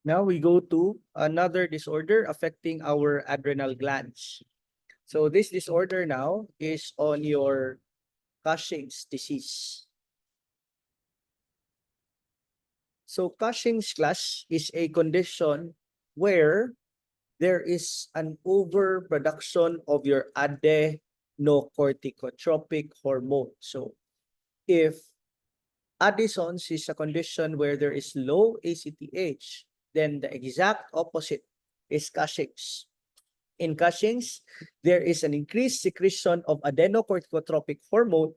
Now we go to another disorder affecting our adrenal glands. So this disorder now is on your Cushing's disease. So Cushing's class is a condition where there is an overproduction of your adenocorticotropic hormone. So if Addison's is a condition where there is low ACTH, then the exact opposite is Cushing's. In Cushing's, there is an increased secretion of adenocorticotropic hormone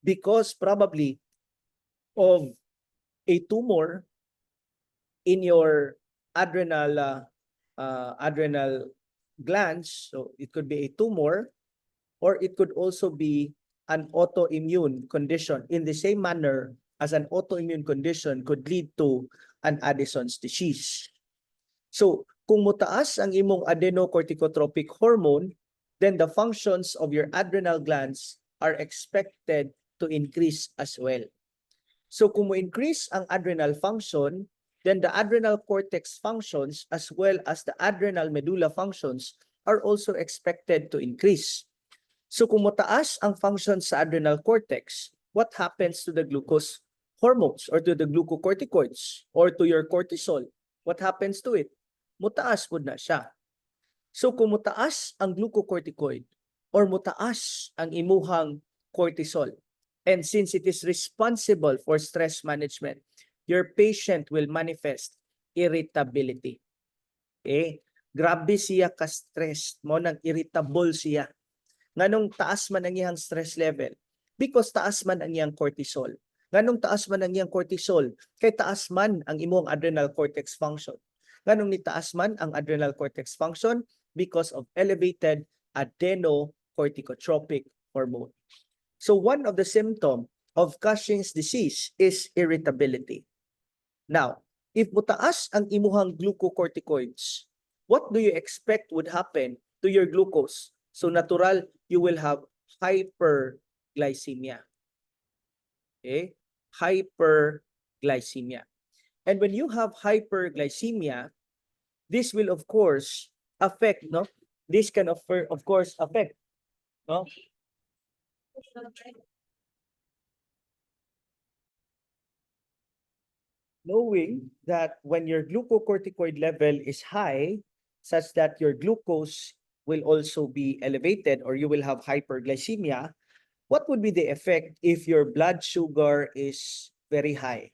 because probably of a tumor in your adrenal glands. So it could be a tumor, or it could also be an autoimmune condition in the same manner as an autoimmune condition could lead to an Addison's disease. So kung mutaas ang imong adenocorticotropic hormone, then the functions of your adrenal glands are expected to increase as well. So kung mo-increase ang adrenal function, then the adrenal cortex functions as well as the adrenal medulla functions are also expected to increase. So kung mataas ang function sa adrenal cortex, what happens to the glucose hormones or to the glucocorticoids or to your cortisol? What happens to it? Mutaas po na siya. So kung mutaas ang glucocorticoid or mutaas ang imuhang cortisol, and since it is responsible for stress management, your patient will manifest irritability. Okay? Grabe siya ka-stressed mo, nang irritable siya. Nganong taas man ang iyang stress level? Because taas man ang iyang cortisol. Nganong taas man ang iyang cortisol? Kay taas man ang imong adrenal cortex function. Nganong ni taas man ang adrenal cortex function? Because of elevated adenocorticotropic hormone. So one of the symptoms of Cushing's disease is irritability. Now, if mutaas ang imuhang glucocorticoids, what do you expect would happen to your glucose? So natural, you will have hyperglycemia. Okay? Hyperglycemia. And when you have hyperglycemia, this will of course affect, no? This can of course affect, no? Knowing that when your glucocorticoid level is high, such that your glucose will also be elevated or you will have hyperglycemia, what would be the effect if your blood sugar is very high?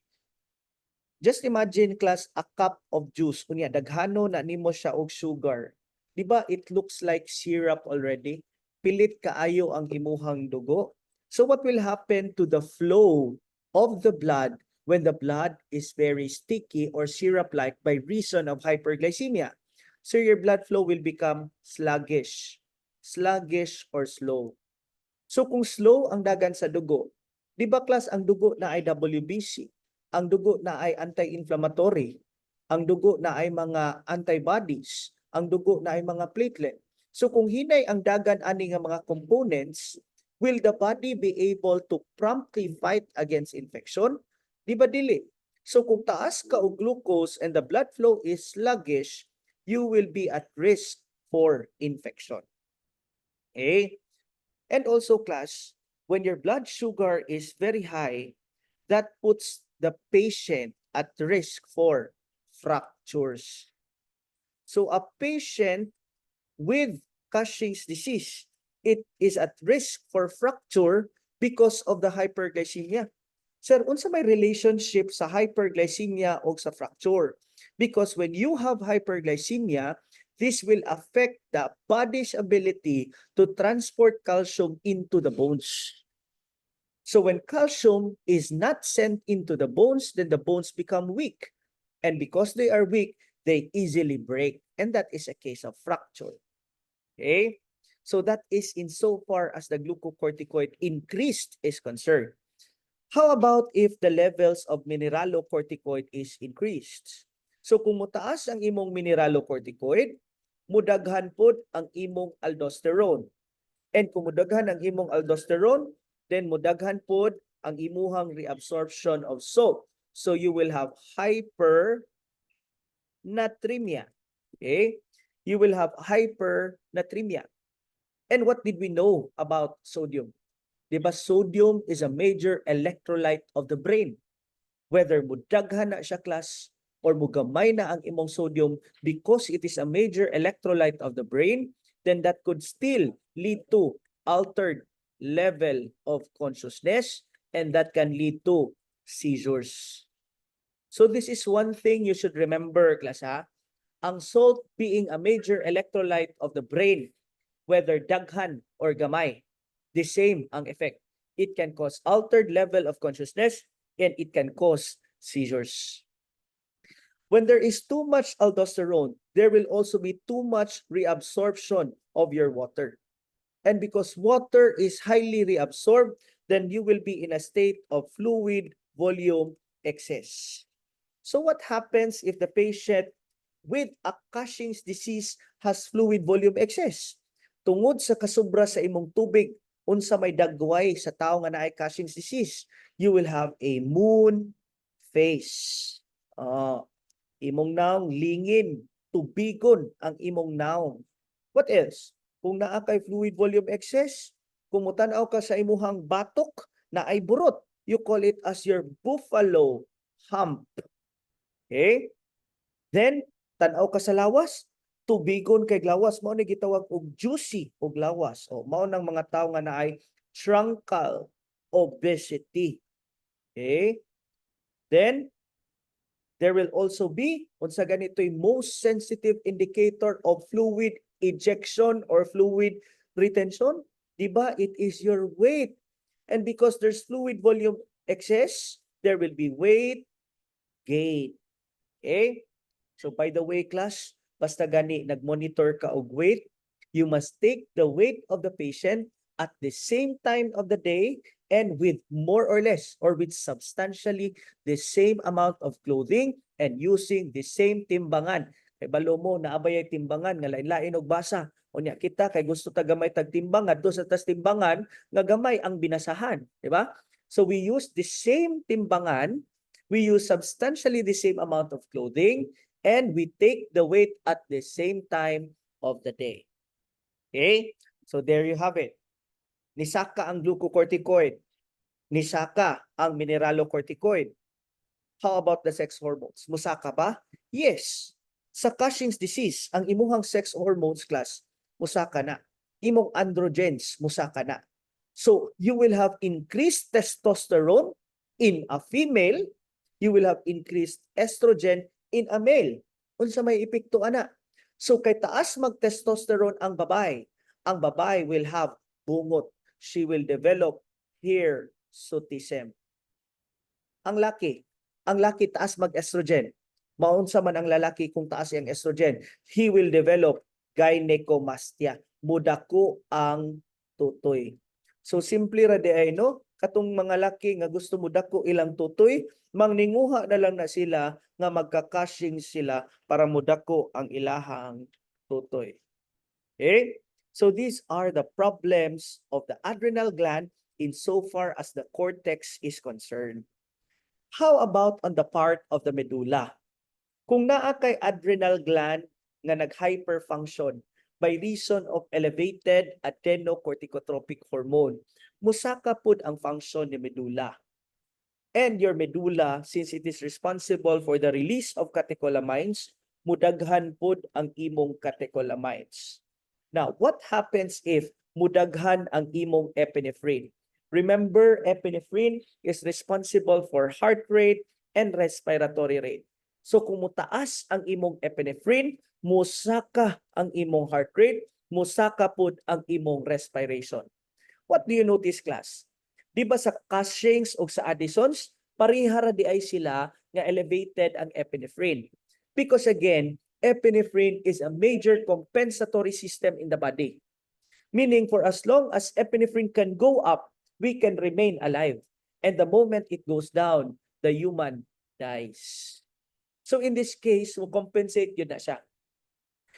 Just imagine, class, a cup of juice. Kunya, daghano na nimo siya og sugar. Diba, it looks like syrup already. Pilit kaayo ang imuhang dugo. So what will happen to the flow of the blood when the blood is very sticky or syrup-like by reason of hyperglycemia? So your blood flow will become sluggish. Sluggish or slow. So kung slow ang dagan sa dugo, di ba class, ang dugo na ay WBC, ang dugo na ay anti-inflammatory, ang dugo na ay mga antibodies, ang dugo na ay mga platelet. So kung hinay ang dagan ani nga mga components, will the body be able to promptly fight against infection? Di ba dili? So kung taas ka og glucose and the blood flow is sluggish, you will be at risk for infection. Okay? And also, class, when your blood sugar is very high, that puts the patient at risk for fractures. So a patient with Cushing's disease, it is at risk for fracture because of the hyperglycemia. Sir, unsa may relationship sa hyperglycemia o sa fracture? Because when you have hyperglycemia, this will affect the body's ability to transport calcium into the bones. So when calcium is not sent into the bones, then the bones become weak. And because they are weak, they easily break. And that is a case of fracture. Okay? So that is insofar as the glucocorticoid increased is concerned. How about if the levels of mineralocorticoid is increased? So kung mutaas ang imong mineralocorticoid, mudaghan pod ang imong aldosterone. And kung mudaghan ang imong aldosterone, then mudaghan pod ang imuhang reabsorption of salt. So you will have hyperglycemia. hypernatremia. Okay? You will have hypernatremia. And what did we know about sodium? Diba, sodium is a major electrolyte of the brain. Whether mudaghan na siya class or mugamay na ang imong sodium, because it is a major electrolyte of the brain, then that could still lead to altered level of consciousness, and that can lead to seizures. So this is one thing you should remember, class ha. Ang salt being a major electrolyte of the brain, whether daghan or gamay, the same ang effect. It can cause altered level of consciousness, and it can cause seizures. When there is too much aldosterone, there will also be too much reabsorption of your water. And because water is highly reabsorbed, then you will be in a state of fluid volume excess. So what happens if the patient with a Cushing's disease has fluid volume excess? Tungod sa kasubra sa imong tubig, unsa may dagway sa tao nga naay Cushing's disease, you will have a moon face. Imong naong lingin, tubigon ang imong naong. What else? Kung naa kay fluid volume excess, kung mutanaw ka sa imuhang batok na ay burot, you call it as your buffalo hump. Okay? Then, tanaw ka sa lawas, tubigon kay lawas, mao ni gitawag og juicy og lawas. O mao nang mga tawo nga naay truncal obesity. Okay? Then, there will also be, unsa ganito'y most sensitive indicator of fluid ejection or fluid retention. Diba? It is your weight. And because there's fluid volume excess, there will be weight gain. Okay? So by the way, class, basta gani nag-monitor ka og weight, you must take the weight of the patient at the same time of the day and with more or less or with substantially the same amount of clothing and using the same timbangan. Kay balo mo naabay ay timbangan nga lain-lain og basa. Unya kita kay gusto ta gamay tag timbang adto sa tas timbangan nga gamay ang binasahan, di ba? So we use the same timbangan, we use substantially the same amount of clothing, and we take the weight at the same time of the day. Okay? So there you have it. Nisaka ang glucocorticoid. Nisaka ang mineralocorticoid. How about the sex hormones? Musaka ba? Yes. Sa Cushing's disease, ang imuhang sex hormones class, musaka na. Imong androgens, musaka na. So you will have increased testosterone in a female, you will have increased estrogen in a male. Unsa may epekto ana? So kay taas mag-testosterone ang babae will have bungot. She will develop hirsutism. Ang laki taas mag-estrogen. Maunsa man ang lalaki kung taas ang estrogen, he will develop gynecomastia. Mudako ang tutoy. So simple ra di ay no, katong mga laki nga gusto mudako ilang tutoy, mangninguha na lang na sila nga magka-Cushing sila para mudako ang ilahang tutoy. Okay? So these are the problems of the adrenal gland insofar as the cortex is concerned. How about on the part of the medulla? Kung naa kay adrenal gland nga nag-hyperfunction by reason of elevated adrenocorticotropic hormone, musaka pud ang function ni medulla. And your medulla, since it is responsible for the release of catecholamines, mudaghan pud ang imong catecholamines. Now, what happens if mudaghan ang imong epinephrine? Remember, epinephrine is responsible for heart rate and respiratory rate. So kung mutaas ang imong epinephrine, musaka ang imong heart rate, musaka pud ang imong respiration. What do you notice, class? Di ba sa Cushing's o sa Addison's, parihara di ay sila nga elevated ang epinephrine. Because again, epinephrine is a major compensatory system in the body. Meaning for as long as epinephrine can go up, we can remain alive. And the moment it goes down, the human dies. So in this case, mo compensate yun na siya.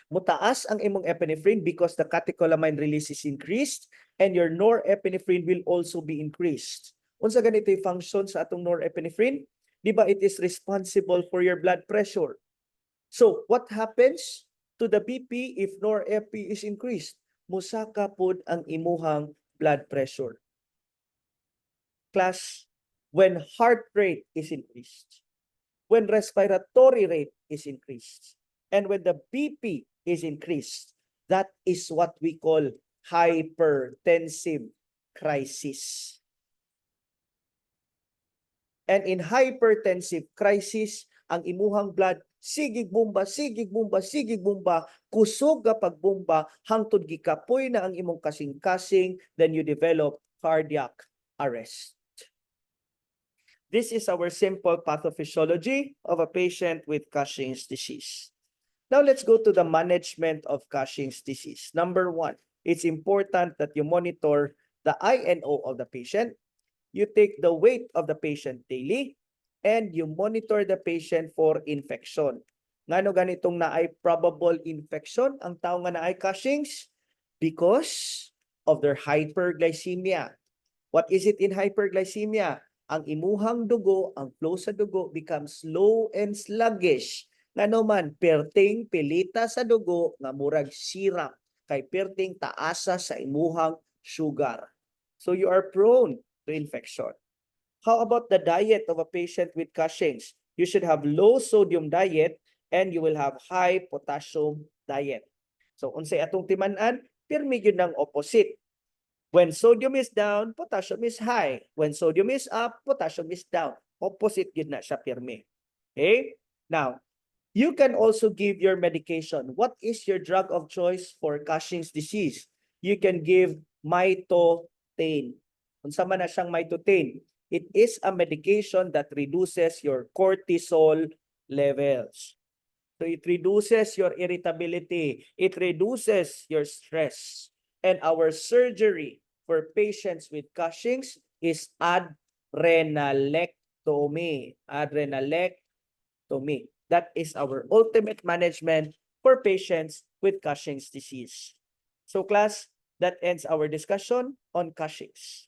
Mutaas ang imong epinephrine because the catecholamine release is increased and your norepinephrine will also be increased. Unsa ganito yung function sa atong norepinephrine? Di ba it is responsible for your blood pressure? So what happens to the BP if norepinephrine is increased? Musaka pod ang imuhang blood pressure. Class, when heart rate is increased, when respiratory rate is increased, and when the BP is increased, that is what we call hypertensive crisis. And in hypertensive crisis, ang imuhang blood sigig bomba, sigig bomba, sigig bomba, kusog ka pagbomba, hangtod gikapoy na ang imong kasing-kasing, then you develop cardiac arrest. This is our simple pathophysiology of a patient with Cushing's disease. Now let's go to the management of Cushing's disease. Number one, it's important that you monitor the INO of the patient. You take the weight of the patient daily, and you monitor the patient for infection. Ngano ganitong naay probable infection ang tao nga naay Cushing's? Because of their hyperglycemia. What is it in hyperglycemia? Ang imuhang dugo, ang flow sa dugo becomes slow and sluggish. Ngano man, perting pilita sa dugo nga murag syrup, kay perting taasa sa imuhang sugar. So you are prone to infection. How about the diet of a patient with Cushing's? You should have low sodium diet and you will have high potassium diet. So unsay atong timan-an, pirmi gyud ng opposite. When sodium is down, potassium is high. When sodium is up, potassium is down. Opposite gyud na siya pirmi. Okay? Now, you can also give your medication. What is your drug of choice for Cushing's disease? You can give mitotane. Unsa man na siyang mitotane? It is a medication that reduces your cortisol levels. So it reduces your irritability. It reduces your stress. And our surgery for patients with Cushing's is adrenalectomy. Adrenalectomy. That is our ultimate management for patients with Cushing's disease. So class, that ends our discussion on Cushing's.